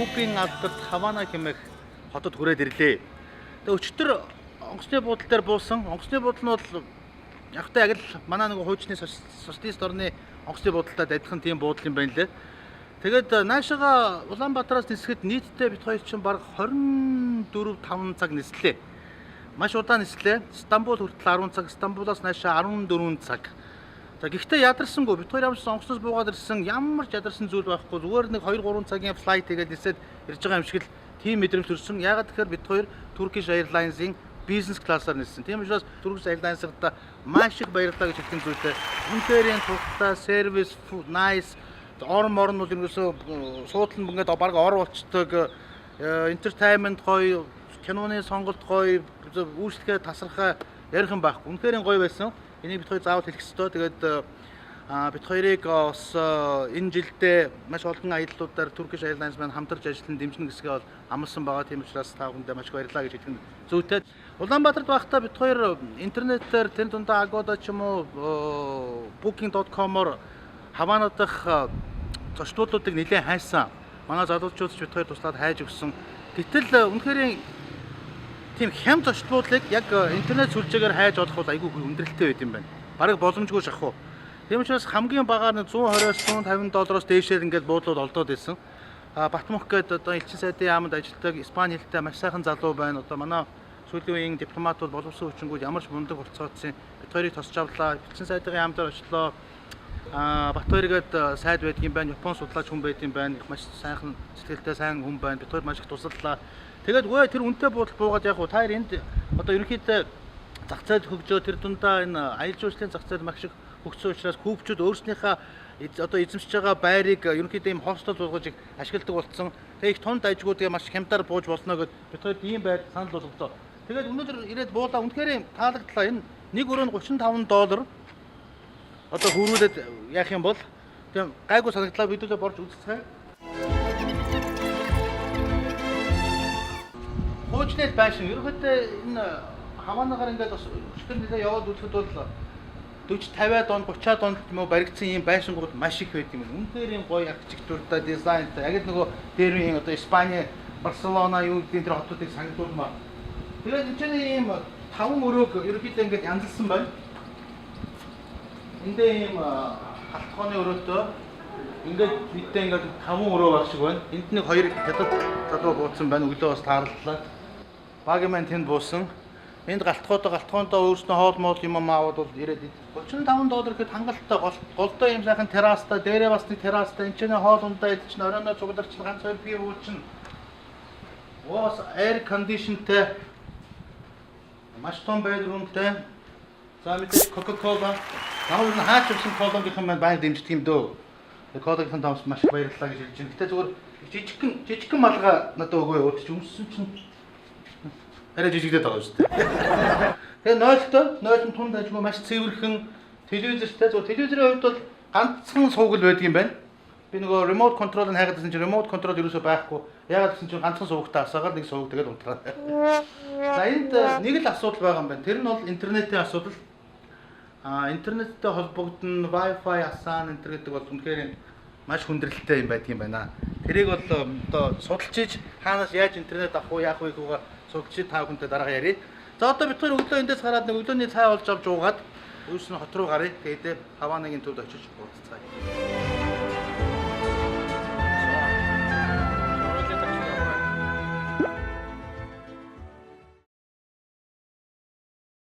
Кубын алдарт Хавана хэмээх хотод хүрээд ирлээ. Тэгээ өчтөр онгоцны буудлын дээр буусан. Онгоцны буудлын бол яг л манай нэг хуучны социалист орны онгоцны буудлаатай адилхан тийм буудлын байна лээ. Тэгээд наашаага Улаанбаатараас нисэхэд нийтдээ бид хоёр чинь баг 24-5 цаг нислээ. Маш удаан нислээ. Стамбул хүртэл 10 цаг, Стамбулаас наашаа 14 цаг. За гэхдээ ядарсангүй бид хоёр ямарч онгоцноос буугаад ирсэн ямар ч ядарсан зүйл байхгүй. Зүгээр нэг 2-3 цагийн флайт тэгээд нисээд ирж байгаа юм шиг л тийм мэдрэмж төрсөн. Ягаад тэгэхээр бид хоёр Turkish Airlines-ийн бизнес классаар ниссэн. Тийм учраас Turkish Airlines-д маш их баярлалаа гэж хэлэх зүйтэй. Үнэхээр тухтай, сервис, nice, орн бол ерөөсөө суудлан ингээд баг ор болчдөг, entertainment гоё, киноны сонголт гоё, үйлчлэгээ тасархай ярих юм байхгүй. Үнэхээр гоё байсан. Энийг бид хоёр заавал хэлэх ёстой. Тэгээд бид хоёрыг бас энэ жилдээ маш олон аяллуудаар Turkish Airlines маань хамтарч ажиллан дэмжинэ гэсгээ бол амласан байгаа. Тийм учраас та бүхэндээ маш баярлалаа гэж хэлэх нь зүйтэй. Улаанбаатарт байхдаа бид хоёр интернетээр тэр дундаа Agoda ч юм уу booking.com-оор Хавана дахь зочдлуудыг нэлээд хайсан. Манай залуучууд ч бид хоёр туслаад хайж өгсөн. Гэтэл үнэхээр тийм хям зочдлуудыг яг интернет сүлжээгээр хайж олох бол айгүй хүндрэлтэй байд юм байна. Бараг боломжгүй шахуу. Тийм учраас хамгийн багаар $120-150 дээшээр ингээд буудлууд олдоод байсан. Батмөх гэдэг одоо элчин сайдын яамд ажилладаг Испани хэлтэй маш сайхан залуу байна. Одоо манай сүүлийн үеийн дипломат бол боловсон хүчингүүд ямар ч мундаг болцоодсон. Бид хоёрыг тосч авлаа. Элчин сайдын яамдаар очлоо. Батбаяр гээд сайд байдгийн байна. Япон судлаач хүн байдгийн байна. Маш сайхан сэтгэлтэй сайн хүн байна. Бид хоёр маш их тусаллаа. Тэгээд үгүй тэр үнэтэй буудал буугаад яг та хоёр энд одоо ерөнхийдөө зах зээл хөгжөө тэр дундаа энэ аялал жуулчлалын зах зээл маш их хөгжсөн учраас хүүхчүүд өөрснийхөө одоо эзэмшиж байгаа байрыг ерөнхийдөө ийм хостел болгож ашигладаг болсон. Тэгээ их тунд ажгуудыг маш хямдаар бууж болно гэд бид хоёр ийм байр санал болгоцоо. Тэгээд өнөөдөр ирээд буулаа үнэхээр таалагдлаа. Энэ нэг өрөөнд $35 одоо хөрүүлээд яах юм бол тийм гайгүй санагдлаа бидүүлээ борж үзцгээе. Хуучны байшин ерөнхийдөө энэ Хаванагаар ингээд бас өчтөр нэлээ яваад үзэхэд бол 40-50 дон 30 донд юм уу баригдсан ийм байшингууд маш их байт юм. Үнэхээр юм гоё архитектуртай, дизайнтай. Яг л нөгөө дээрийн одоо Испани, Барселона юу гэдэг тэр хотуудыг санагдуулмаа. Тэгээд энэ чинь ийм 5 өрөөг ерөнхийдөө ингээд янзлсан байна. Эндээ ийм халтгооны өрөөтэй ингээд бидээ ингээд 5 өрөө баг шиг байна. Энд нэг 2 хятад залуу бууцсан байна. Өглөө бас таарлалаа. Багийн маань тэнд буусан. Энд галтгоондоо өөрснөө хоол моол юм аавад бол ирээд $35 гэхэд хангалттай голдоо юм сайхан террастай, дээрээ бас нэг террастай, энэ ч нэ хоол ундаа идэж оройноо цугларч ганц хоёр бие уучин. Was air conditionтэй маш том bedroomтэй. За мэдээ Coca-Cola. Намайг н хаач авсан колонгийнхан маань баян дэмждэг юм дөө. Колонгийнхан тамс маш баярлалаа гэж хэлж байна. Гэтэ зүгээр жижигхэн малгай надад өгөө уудч өмссөн чинь арай жижигдээд байгаа шүү дээ. Тэгээ нойлон тунд ажгүй маш цэвэрхэн телевизэртэй. Зөв телевизэрийн хувьд бол ганцхан суугал байдаг юм байна. Би нөгөө remote control-ыг хайгаад байсан чинь remote control ерөөсөө байхгүй. Ягаад гэсэн чинь ганцхан суугтай асаагаад нэг сууг тэгээд унтраа. За энд нэг л асуудал байгаа юм байна. Тэр нь бол интернетийн асуудал. Интернеттэй холбогдно, Wi-Fi асаан энэ гэдэг бол үнэхээр маш хүндрэлтэй юм байдаг юм байна. Тэрийг бол одоо судалж иж хаанаас яаж интернет авах уу, яах вэ гэхүүгээ судалж та бүхэнтэй дараа ярив. За одоо бид хоёр өглөө эндээс гараад нэг өглөөний цай олж авч уугаад өөрснөө хот руу гарыг. Тэгээд Хаванагийн төвд очиж уулзцгаая.